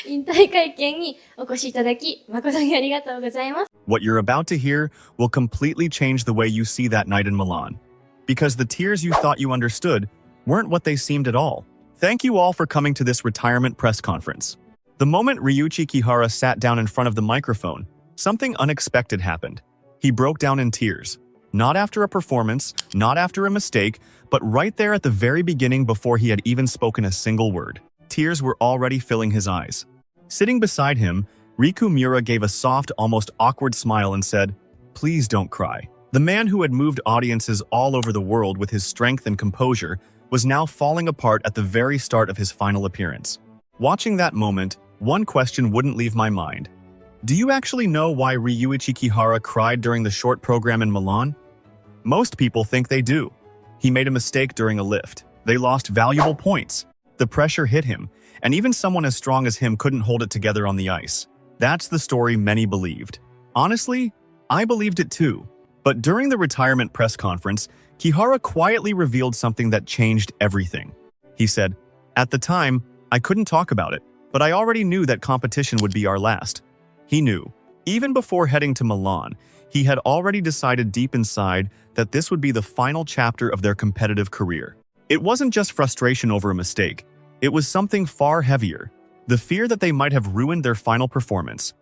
引退会見にお越しいただき、誠にありがとうございます。What you're about to hear will completely change the way you see that night in Milan. Because the tears you thought you understood weren't what they seemed at all. Thank you all for coming to this retirement press conference. The moment Ryuichi Kihara sat down in front of the microphone, something unexpected happened. He broke down in tears. Not after a performance, not after a mistake, but right there at the very beginning before he had even spoken a single word. Tears were already filling his eyes. Sitting beside him, Riku Miura gave a soft, almost awkward smile and said, "Please don't cry." The man who had moved audiences all over the world with his strength and composure was now falling apart at the very start of his final appearance. Watching that moment, one question wouldn't leave my mind. Do you actually know why Ryuichi Kihara cried during the short program in Milan? Most people think they do. He made a mistake during a lift. They lost valuable points. The pressure hit him, and even someone as strong as him couldn't hold it together on the ice. That's the story many believed. Honestly, I believed it too. But during the retirement press conference, Kihara quietly revealed something that changed everything. He said, "At the time, I couldn't talk about it, but I already knew that competition would be our last." He knew. Even before heading to Milan, he had already decided deep inside that this would be the final chapter of their competitive career. It wasn't just frustration over a mistake. It was something far heavier. The fear that they might have ruined their final performance.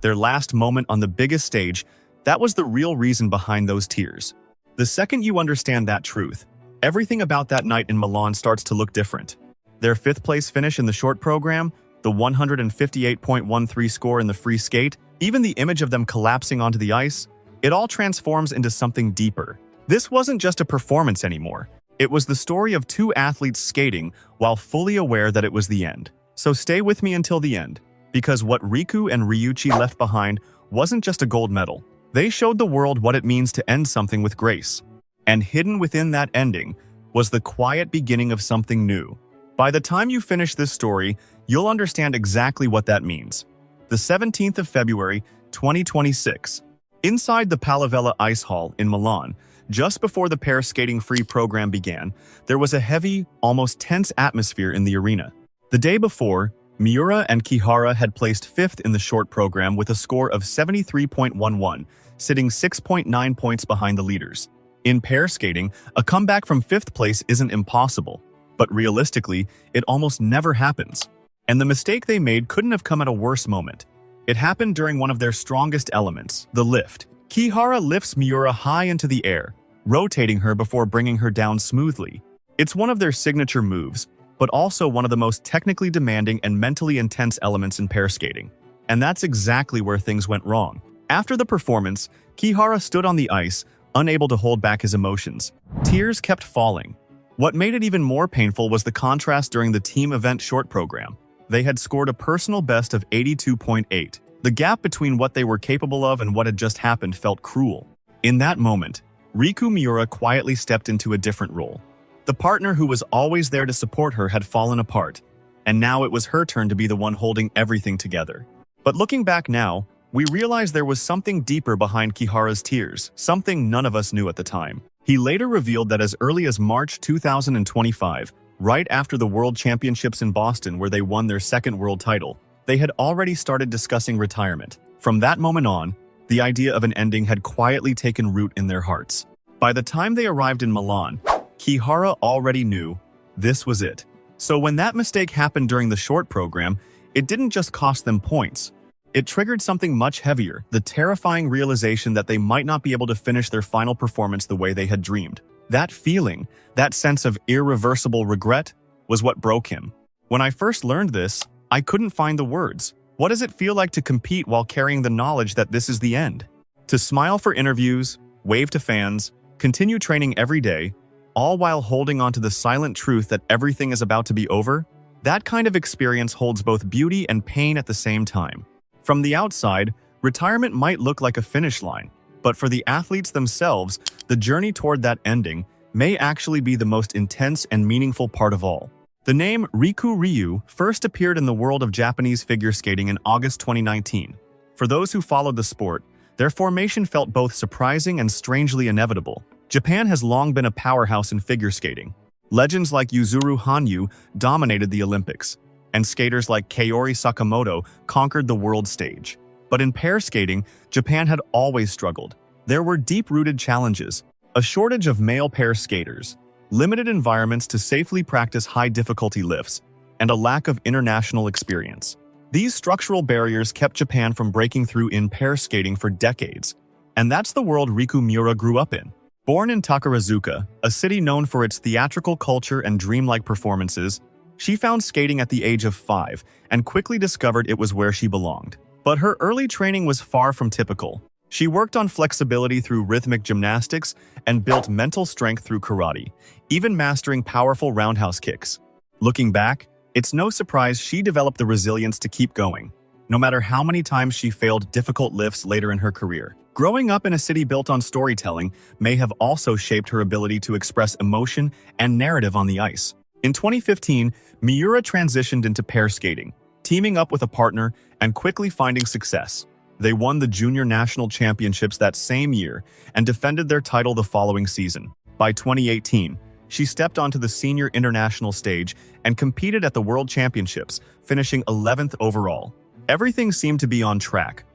Their last moment on the biggest stage, that was the real reason behind those tears. The second you understand that truth, everything about that night in Milan starts to look different. Their fifth-place finish in the short program, the 158.13 score in the free skate, even the image of them collapsing onto the ice, it all transforms into something deeper. This wasn't just a performance anymore. It was the story of two athletes skating while fully aware that it was the end. So stay with me until the end, because what Riku and Ryuichi left behind wasn't just a gold medal. They showed the world what it means to end something with grace. And hidden within that ending was the quiet beginning of something new. By the time you finish this story, you'll understand exactly what that means. The 17th of February, 2026. Inside the Palavella Ice Hall in Milan, just before the pair skating free program began, there was a heavy, almost tense atmosphere in the arena. The day before, Miura and Kihara had placed fifth in the short program with a score of 73.11, sitting 6.9 points behind the leaders. In pair skating, a comeback from fifth place isn't impossible, but realistically, it almost never happens. And the mistake they made couldn't have come at a worse moment. It happened during one of their strongest elements, the lift. Kihara lifts Miura high into the air, rotating her before bringing her down smoothly. It's one of their signature moves, but also one of the most technically demanding and mentally intense elements in pair skating. And that's exactly where things went wrong. After the performance, Kihara stood on the ice, unable to hold back his emotions. Tears kept falling. What made it even more painful was the contrast during the team event short program. They had scored a personal best of 82.8. The gap between what they were capable of and what had just happened felt cruel. In that moment, Riku Miura quietly stepped into a different role. The partner who was always there to support her had fallen apart, and now it was her turn to be the one holding everything together. But looking back now, we realize there was something deeper behind Kihara's tears, something none of us knew at the time. He later revealed that as early as March 2025, right after the World Championships in Boston where they won their second world title, they had already started discussing retirement. From that moment on, the idea of an ending had quietly taken root in their hearts. By the time they arrived in Milan, Kihara already knew this was it. So when that mistake happened during the short program, it didn't just cost them points. It triggered something much heavier, the terrifying realization that they might not be able to finish their final performance the way they had dreamed. That feeling, that sense of irreversible regret, was what broke him. When I first learned this, I couldn't find the words. What does it feel like to compete while carrying the knowledge that this is the end? To smile for interviews, wave to fans, continue training every day, all while holding on to the silent truth that everything is about to be over? That kind of experience holds both beauty and pain at the same time. From the outside, retirement might look like a finish line, but for the athletes themselves, the journey toward that ending may actually be the most intense and meaningful part of all. The name Riku Ryu first appeared in the world of Japanese figure skating in August 2019. For those who followed the sport, their formation felt both surprising and strangely inevitable. Japan has long been a powerhouse in figure skating. Legends like Yuzuru Hanyu dominated the Olympics. and skaters like Kaori Sakamoto conquered the world stage. But in pair skating, Japan had always struggled. There were deep-rooted challenges: a shortage of male pair skaters, limited environments to safely practice high-difficulty lifts, and a lack of international experience. These structural barriers kept Japan from breaking through in pair skating for decades. And that's the world Riku Miura grew up in. Born in Takarazuka, a city known for its theatrical culture and dreamlike performances, she found skating at the age of 5 and quickly discovered it was where she belonged. But her early training was far from typical. She worked on flexibility through rhythmic gymnastics and built mental strength through karate, even mastering powerful roundhouse kicks. Looking back, it's no surprise she developed the resilience to keep going, no matter how many times she failed difficult lifts later in her career. Growing up in a city built on storytelling may have also shaped her ability to express emotion and narrative on the ice. In 2015, Miura transitioned into pair skating, teaming up with a partner and quickly finding success. They won the Junior National Championships that same year and defended their title the following season. By 2018, she stepped onto the senior international stage and competed at the World Championships, finishing 11th overall. Everything seemed to be on track,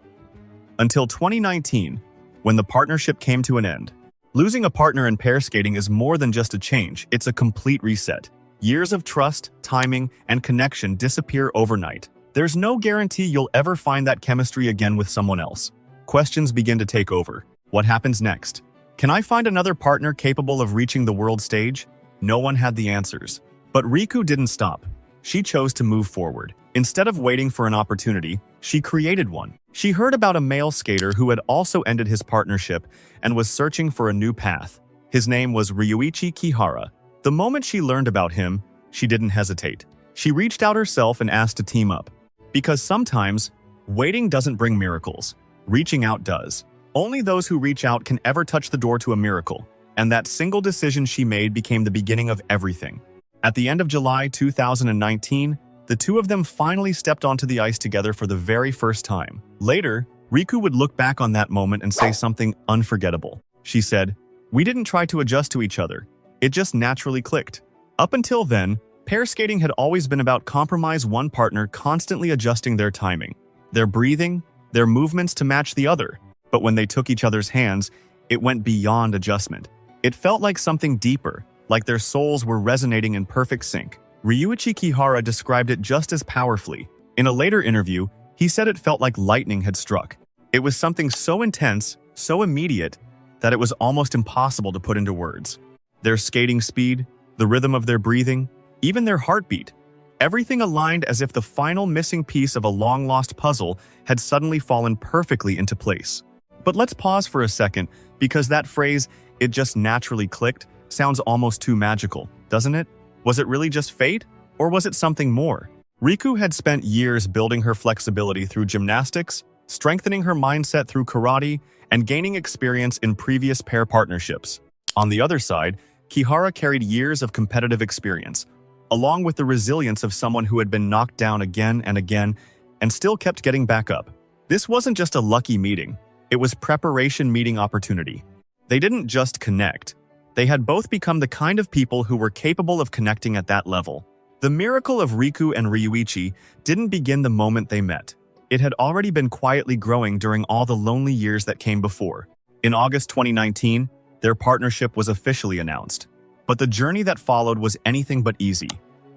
until 2019, when the partnership came to an end. Losing a partner in pair skating is more than just a change, it's a complete reset. Years of trust, timing, and connection disappear overnight. There's no guarantee you'll ever find that chemistry again with someone else. Questions begin to take over. What happens next? Can I find another partner capable of reaching the world stage? No one had the answers. But Riku didn't stop. She chose to move forward. Instead of waiting for an opportunity, she created one. She heard about a male skater who had also ended his partnership and was searching for a new path. His name was Ryuichi Kihara. The moment she learned about him, she didn't hesitate. She reached out herself and asked to team up. Because sometimes, waiting doesn't bring miracles. Reaching out does. Only those who reach out can ever touch the door to a miracle. And that single decision she made became the beginning of everything. At the end of July 2019, the two of them finally stepped onto the ice together for the very first time. Later, Riku would look back on that moment and say something unforgettable. She said, "We didn't try to adjust to each other. It just naturally clicked." Up until then, pair skating had always been about compromise, one partner constantly adjusting their timing, their breathing, their movements to match the other. But when they took each other's hands, it went beyond adjustment. It felt like something deeper, like their souls were resonating in perfect sync. Ryuichi Kihara described it just as powerfully. In a later interview, he said it felt like lightning had struck. It was something so intense, so immediate, that it was almost impossible to put into words. Their skating speed, the rhythm of their breathing, even their heartbeat, everything aligned as if the final missing piece of a long-lost puzzle had suddenly fallen perfectly into place. But let's pause for a second, because that phrase, "it just naturally clicked," sounds almost too magical, doesn't it? Was it really just fate, or was it something more? Riku had spent years building her flexibility through gymnastics, strengthening her mindset through karate, and gaining experience in previous pair partnerships. On the other side, Kihara carried years of competitive experience, along with the resilience of someone who had been knocked down again and again and still kept getting back up. This wasn't just a lucky meeting, it was preparation meeting opportunity. They didn't just connect. They had both become the kind of people who were capable of connecting at that level. The miracle of Riku and Ryuichi didn't begin the moment they met. It had already been quietly growing during all the lonely years that came before. In August 2019, their partnership was officially announced. But the journey that followed was anything but easy.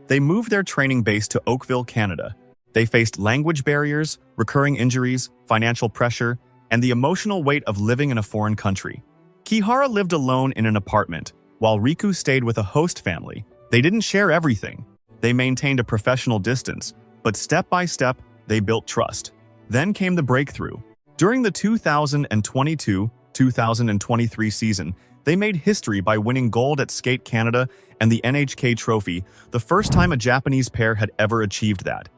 They moved their training base to Oakville, Canada. They faced language barriers, recurring injuries, financial pressure, and the emotional weight of living in a foreign country. Kihara lived alone in an apartment, while Riku stayed with a host family. They didn't share everything. They maintained a professional distance, but step by step, they built trust. Then came the breakthrough. During the 2022-2023 season, they made history by winning gold at Skate Canada and the NHK Trophy, the first time a Japanese pair had ever achieved that.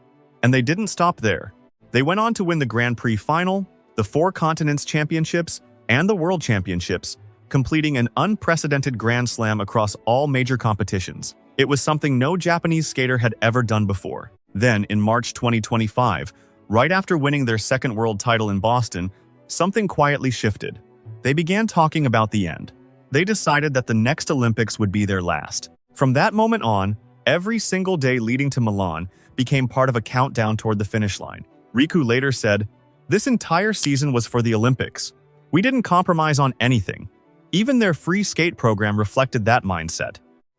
And they didn't stop there. They went on to win the Grand Prix final, the Four Continents Championships, and the World Championships, completing an unprecedented Grand Slam across all major competitions. It was something no Japanese skater had ever done before. Then, in March 2025, right after winning their second world title in Boston, something quietly shifted. They began talking about the end. They decided that the next Olympics would be their last. From that moment on, every single day leading to Milan became part of a countdown toward the finish line. Riku later said, "This entire season was for the Olympics. We didn't compromise on anything." Even their free skate program reflected that mindset.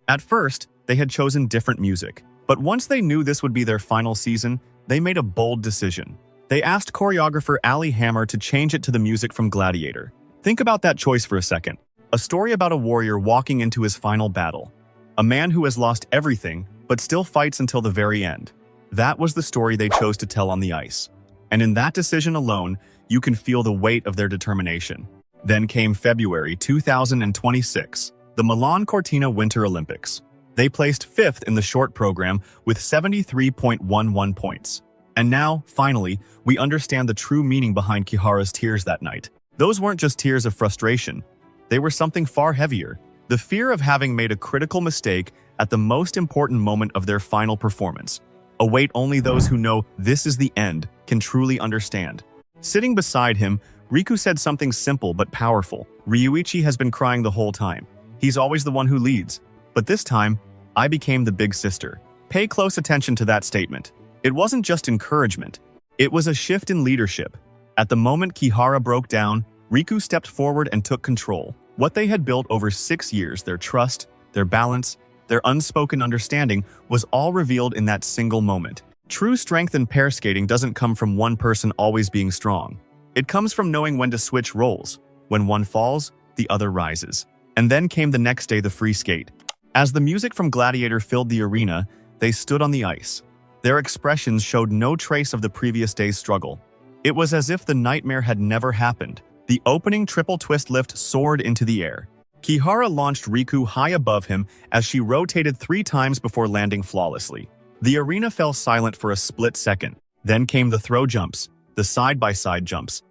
At first, they had chosen different music, but once they knew this would be their final season, they made a bold decision. They asked choreographer Ali Hammer to change it to the music from Gladiator. Think about that choice for a second. A story about a warrior walking into his final battle. A man who has lost everything, but still fights until the very end. That was the story they chose to tell on the ice. And in that decision alone, you can feel the weight of their determination. Then came February 2026, the Milan Cortina Winter Olympics. They placed 5th in the short program with 73.11 points. And now, finally, we understand the true meaning behind Kihara's tears that night. Those weren't just tears of frustration. They were something far heavier. The fear of having made a critical mistake at the most important moment of their final performance. A weight only those who know this is the end can truly understand. Sitting beside him, Riku said something simple but powerful. "Ryuichi has been crying the whole time. He's always the one who leads. But this time, I became the big sister." Pay close attention to that statement. It wasn't just encouragement. It was a shift in leadership. At the moment Kihara broke down, Riku stepped forward and took control. What they had built over 6 years, their trust, their balance, their unspoken understanding, was all revealed in that single moment. True strength in pair skating doesn't come from one person always being strong. It comes from knowing when to switch roles. When one falls, the other rises. And then came the next day, the free skate. As the music from Gladiator filled the arena, they stood on the ice. Their expressions showed no trace of the previous day's struggle. It was as if the nightmare had never happened. The opening triple twist lift soared into the air. Kihara launched Riku high above him as she rotated 3 times before landing flawlessly. The arena fell silent for a split second. Then came the throw jumps, the side-by-side jumps.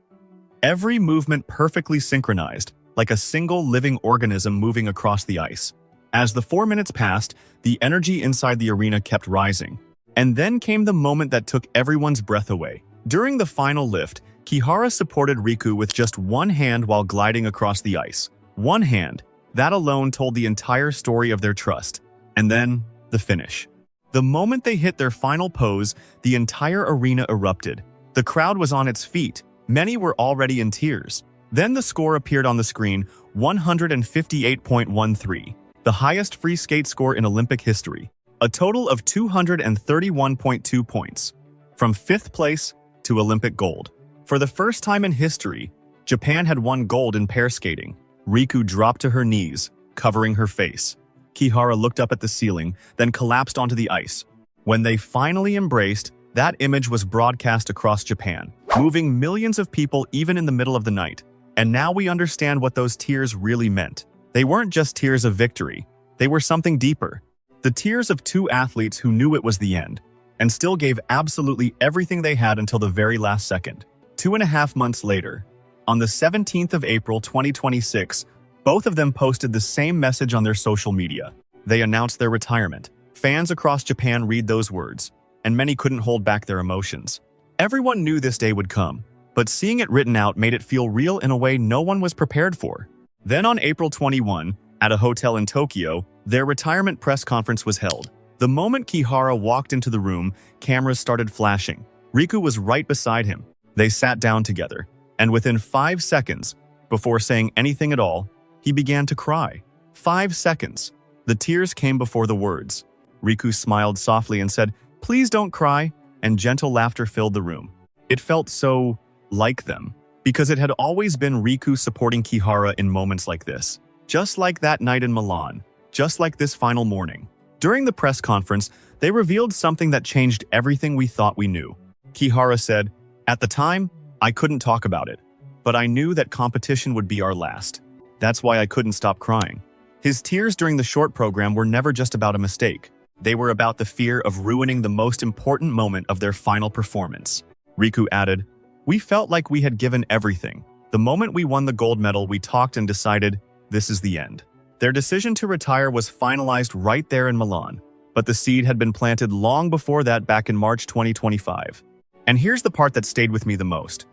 Every movement perfectly synchronized, like a single living organism moving across the ice. As the 4 minutes passed, the energy inside the arena kept rising. And then came the moment that took everyone's breath away. During the final lift, Kihara supported Riku with just one hand while gliding across the ice. One hand. That alone told the entire story of their trust. And then, the finish. The moment they hit their final pose, the entire arena erupted. The crowd was on its feet. Many were already in tears. Then the score appeared on the screen, 158.13. The highest free skate score in Olympic history. A total of 231.2 points. From 5th place to Olympic gold. For the first time in history, Japan had won gold in pair skating. Riku dropped to her knees, covering her face. Kihara looked up at the ceiling, then collapsed onto the ice. When they finally embraced, that image was broadcast across Japan, moving millions of people even in the middle of the night. And now we understand what those tears really meant. They weren't just tears of victory. They were something deeper. The tears of 2 athletes who knew it was the end, and still gave absolutely everything they had until the very last second. 2.5 months later, on the 17th of April 2026, both of them posted the same message on their social media. They announced their retirement. Fans across Japan read those words, and many couldn't hold back their emotions. Everyone knew this day would come, but seeing it written out made it feel real in a way no one was prepared for. Then on April 21, at a hotel in Tokyo, their retirement press conference was held. The moment Kihara walked into the room, cameras started flashing. Riku was right beside him. They sat down together, and within 5 seconds, before saying anything at all, he began to cry. 5 seconds. The tears came before the words. Riku smiled softly and said, "Please don't cry," and gentle laughter filled the room. It felt so like them, because it had always been Riku supporting Kihara in moments like this. Just like that night in Milan, just like this final morning. During the press conference, they revealed something that changed everything we thought we knew. Kihara said, "At the time, I couldn't talk about it, but I knew that competition would be our last. That's why I couldn't stop crying." His tears during the short program were never just about a mistake. They were about the fear of ruining the most important moment of their final performance. Riku added, "We felt like we had given everything. The moment we won the gold medal, we talked and decided, this is the end." Their decision to retire was finalized right there in Milan, but the seed had been planted long before that back in March 2025. And here's the part that stayed with me the most.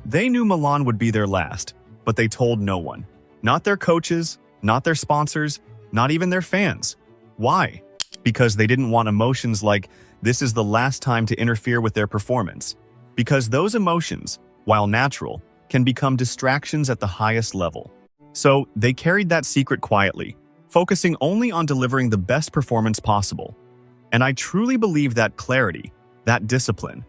They knew Milan would be their last, but they told no one. Not their coaches, not their sponsors, not even their fans. Why? Because they didn't want emotions like this is the last time to interfere with their performance, because those emotions, while natural, can become distractions at the highest level. So they carried that secret quietly, focusing only on delivering the best performance possible. And I truly believe that clarity, that discipline,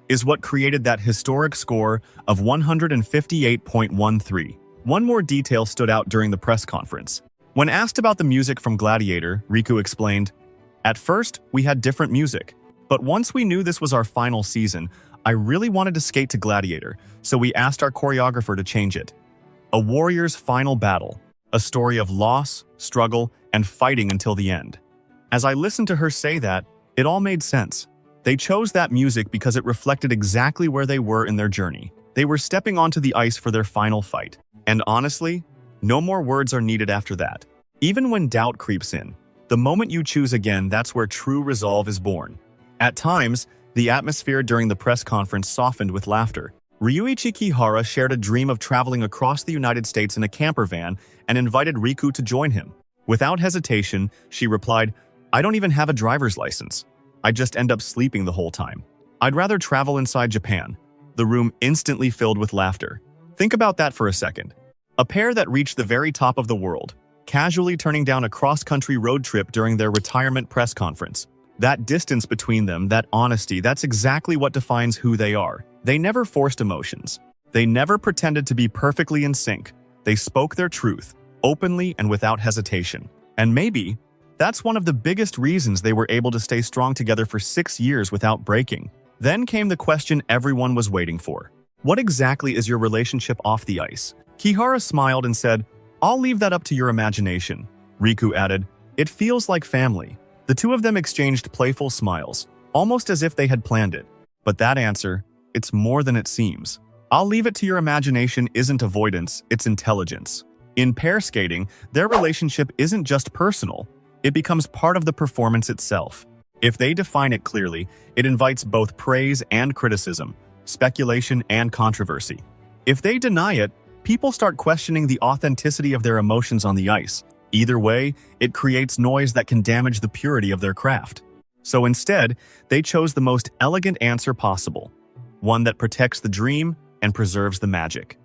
is what created that historic score of 158.13. One more detail stood out during the press conference. When asked about the music from Gladiator, Riku explained, "At first, we had different music, but once we knew this was our final season, I really wanted to skate to Gladiator, so we asked our choreographer to change it. A warrior's final battle, a story of loss, struggle, and fighting until the end." As I listened to her say that, it all made sense. They chose that music because it reflected exactly where they were in their journey. They were stepping onto the ice for their final fight. And honestly, no more words are needed after that. Even when doubt creeps in, the moment you choose again, that's where true resolve is born. At times, the atmosphere during the press conference softened with laughter. Ryuichi Kihara shared a dream of traveling across the United States in a camper van and invited Riku to join him. Without hesitation, she replied, "I don't even have a driver's license. I just end up sleeping the whole time. I'd rather travel inside Japan." The room instantly filled with laughter. Think about that for a second. A pair that reached the very top of the world, casually turning down a cross-country road trip during their retirement press conference. That distance between them, that honesty, that's exactly what defines who they are. They never forced emotions. They never pretended to be perfectly in sync. They spoke their truth, openly and without hesitation. And maybe that's one of the biggest reasons they were able to stay strong together for 6 years without breaking. Then came the question everyone was waiting for. What exactly is your relationship off the ice? Kihara smiled and said, "I'll leave that up to your imagination." Riku added, "It feels like family." The two of them exchanged playful smiles, almost as if they had planned it. But that answer, "It's more than it seems. I'll leave it to your imagination," isn't avoidance, it's intelligence. In pair skating, their relationship isn't just personal. It becomes part of the performance itself. If they define it clearly, it invites both praise and criticism, speculation and controversy. If they deny it, people start questioning the authenticity of their emotions on the ice. Either way, it creates noise that can damage the purity of their craft. So instead, they chose the most elegant answer possible, one that protects the dream and preserves the magic.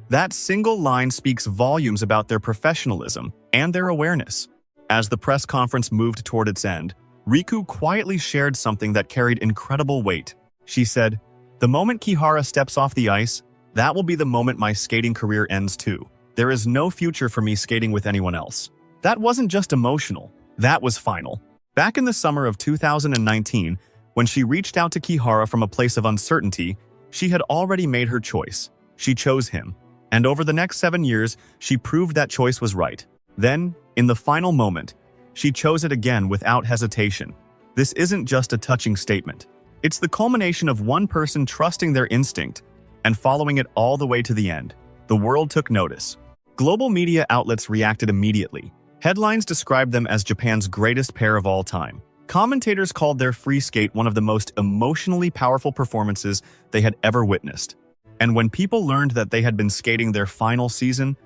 That single line speaks volumes about their professionalism and their awareness. As the press conference moved toward its end, Riku quietly shared something that carried incredible weight. She said, "The moment Kihara steps off the ice, that will be the moment my skating career ends too. There is no future for me skating with anyone else." That wasn't just emotional, that was final. Back in the summer of 2019, when she reached out to Kihara from a place of uncertainty, she had already made her choice. She chose him. And over the next 7 years, she proved that choice was right. Then, in the final moment, she chose it again without hesitation. This isn't just a touching statement. It's the culmination of one person trusting their instinct and following it all the way to the end. The world took notice. Global media outlets reacted immediately. Headlines described them as Japan's greatest pair of all time. Commentators called their free skate one of the most emotionally powerful performances they had ever witnessed. And when people learned that they had been skating their final season,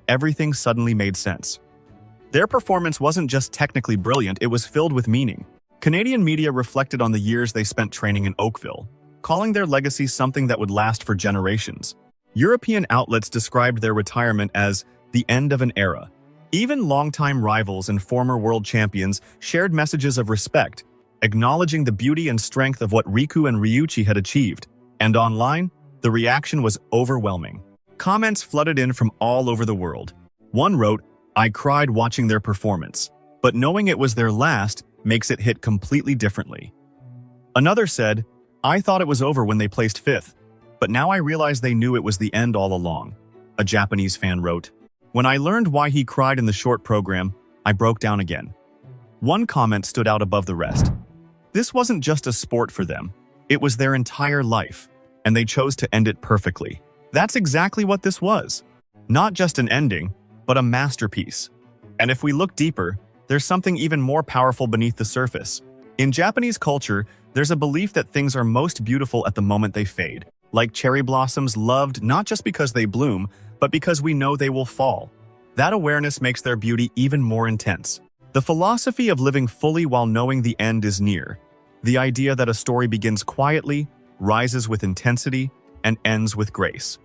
everything suddenly made sense. Their performance wasn't just technically brilliant, it was filled with meaning. Canadian media reflected on the years they spent training in Oakville, calling their legacy something that would last for generations. European outlets described their retirement as the end of an era. Even longtime rivals and former world champions shared messages of respect, acknowledging the beauty and strength of what Riku and Ryuichi had achieved. And online, the reaction was overwhelming. Comments flooded in from all over the world. One wrote, "I cried watching their performance, but knowing it was their last makes it hit completely differently." Another said, "I thought it was over when they placed 5th, but now I realize they knew it was the end all along." A Japanese fan wrote, "When I learned why he cried in the short program, I broke down again." One comment stood out above the rest. This wasn't just a sport for them, it was their entire life, and they chose to end it perfectly. That's exactly what this was. Not just an ending, but a masterpiece. And if we look deeper, there's something even more powerful beneath the surface. In Japanese culture, there's a belief that things are most beautiful at the moment they fade. Like cherry blossoms loved not just because they bloom, but because we know they will fall. That awareness makes their beauty even more intense. The philosophy of living fully while knowing the end is near. The idea that a story begins quietly, rises with intensity, and ends with grace.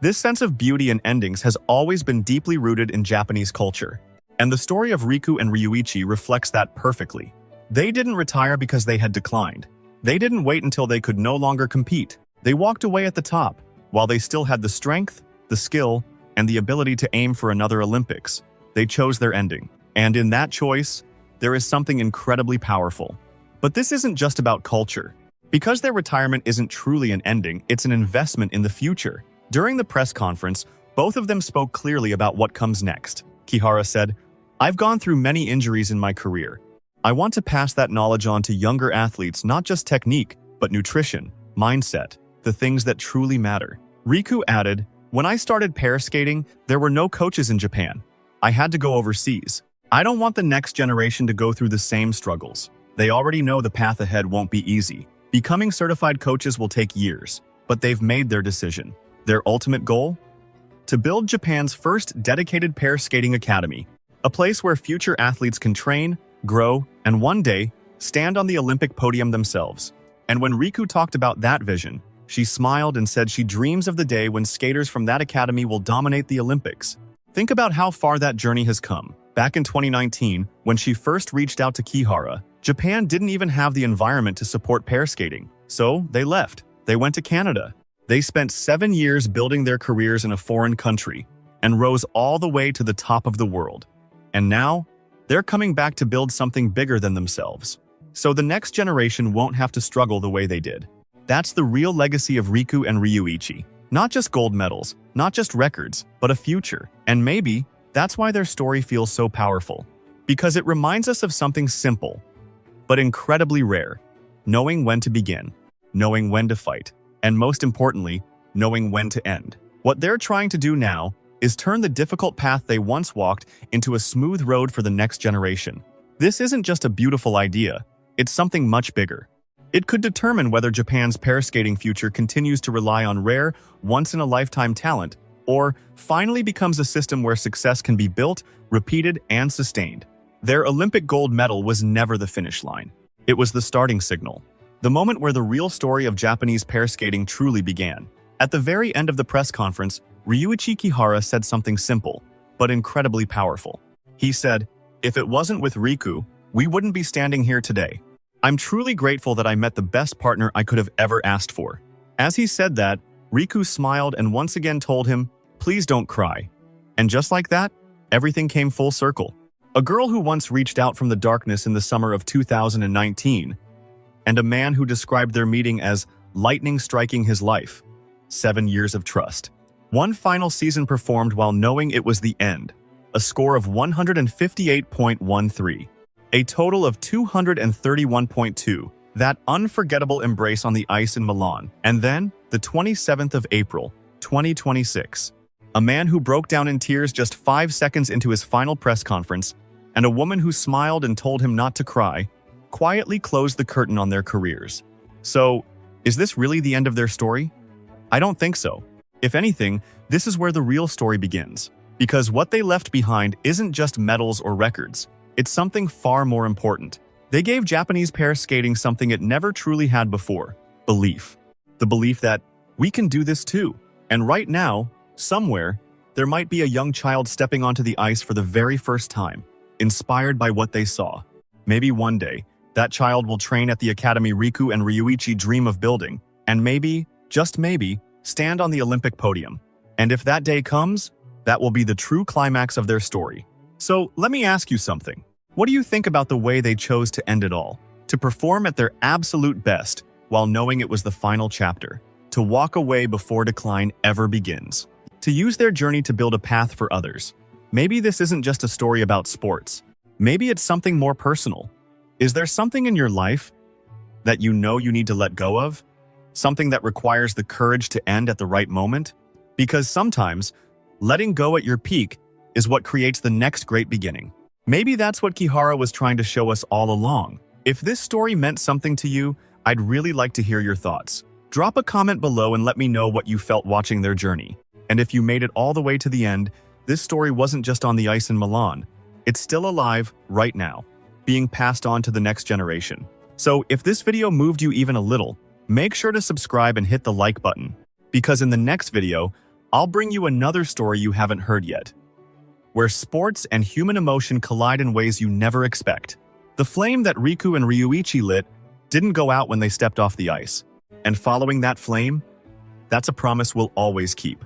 This sense of beauty in endings has always been deeply rooted in Japanese culture, and the story of Riku and Ryuichi reflects that perfectly. They didn't retire because they had declined. They didn't wait until they could no longer compete. They walked away at the top, while they still had the strength, the skill, and the ability to aim for another Olympics. They chose their ending. And in that choice, there is something incredibly powerful. But this isn't just about culture. Because their retirement isn't truly an ending, it's an investment in the future. During the press conference, both of them spoke clearly about what comes next. Kihara said, "I've gone through many injuries in my career. I want to pass that knowledge on to younger athletes, not just technique, but nutrition, mindset, the things that truly matter." Riku added, "When I started pair skating, there were no coaches in Japan. I had to go overseas. I don't want the next generation to go through the same struggles. They already know the path ahead won't be easy. Becoming certified coaches will take years, but they've made their decision. Their ultimate goal? To build Japan's first dedicated pair skating academy, a place where future athletes can train, grow, and one day, stand on the Olympic podium themselves." And when Riku talked about that vision, she smiled and said she dreams of the day when skaters from that academy will dominate the Olympics. Think about how far that journey has come. Back in 2019, when she first reached out to Kihara, Japan didn't even have the environment to support pair skating. So they left. They went to Canada. They spent 7 years building their careers in a foreign country and rose all the way to the top of the world. And now, they're coming back to build something bigger than themselves. So the next generation won't have to struggle the way they did. That's the real legacy of Riku and Ryuichi. Not just gold medals, not just records, but a future. And maybe that's why their story feels so powerful. Because it reminds us of something simple, but incredibly rare. Knowing when to begin, knowing when to fight, and most importantly, knowing when to end. What they're trying to do now is turn the difficult path they once walked into a smooth road for the next generation. This isn't just a beautiful idea, it's something much bigger. It could determine whether Japan's pair skating future continues to rely on rare, once-in-a-lifetime talent, or finally becomes a system where success can be built, repeated, and sustained. Their Olympic gold medal was never the finish line. It was the starting signal. The moment where the real story of Japanese pair skating truly began. At the very end of the press conference, Ryuichi Kihara said something simple, but incredibly powerful. He said, "If it wasn't with Riku, we wouldn't be standing here today. I'm truly grateful that I met the best partner I could have ever asked for." As he said that, Riku smiled and once again told him, "Please don't cry." And just like that, everything came full circle. A girl who once reached out from the darkness in the summer of 2019, and a man who described their meeting as lightning striking his life. 7 years of trust. One final season performed while knowing it was the end. A score of 158.13. A total of 231.2. That unforgettable embrace on the ice in Milan. And then, the 27th of April, 2026. A man who broke down in tears just 5 seconds into his final press conference, and a woman who smiled and told him not to cry, quietly closed the curtain on their careers. So, is this really the end of their story? I don't think so. If anything, this is where the real story begins. Because what they left behind isn't just medals or records. It's something far more important. They gave Japanese pair skating something it never truly had before: belief. The belief that we can do this too. And right now, somewhere, there might be a young child stepping onto the ice for the very first time, inspired by what they saw. Maybe one day, that child will train at the academy Riku and Ryuichi dream of building, and maybe, just maybe, stand on the Olympic podium. And if that day comes, that will be the true climax of their story. So let me ask you something. What do you think about the way they chose to end it all? To perform at their absolute best while knowing it was the final chapter. To walk away before decline ever begins. To use their journey to build a path for others. Maybe this isn't just a story about sports. Maybe it's something more personal. Is there something in your life that you know you need to let go of? Something that requires the courage to end at the right moment? Because sometimes, letting go at your peak is what creates the next great beginning. Maybe that's what Kihara was trying to show us all along. If this story meant something to you, I'd really like to hear your thoughts. Drop a comment below and let me know what you felt watching their journey. And if you made it all the way to the end, this story wasn't just on the ice in Milan. It's still alive right now, being passed on to the next generation. So if this video moved you even a little, make sure to subscribe and hit the like button, because in the next video, I'll bring you another story you haven't heard yet, where sports and human emotion collide in ways you never expect. The flame that Riku and Ryuichi lit didn't go out when they stepped off the ice, and following that flame, that's a promise we'll always keep.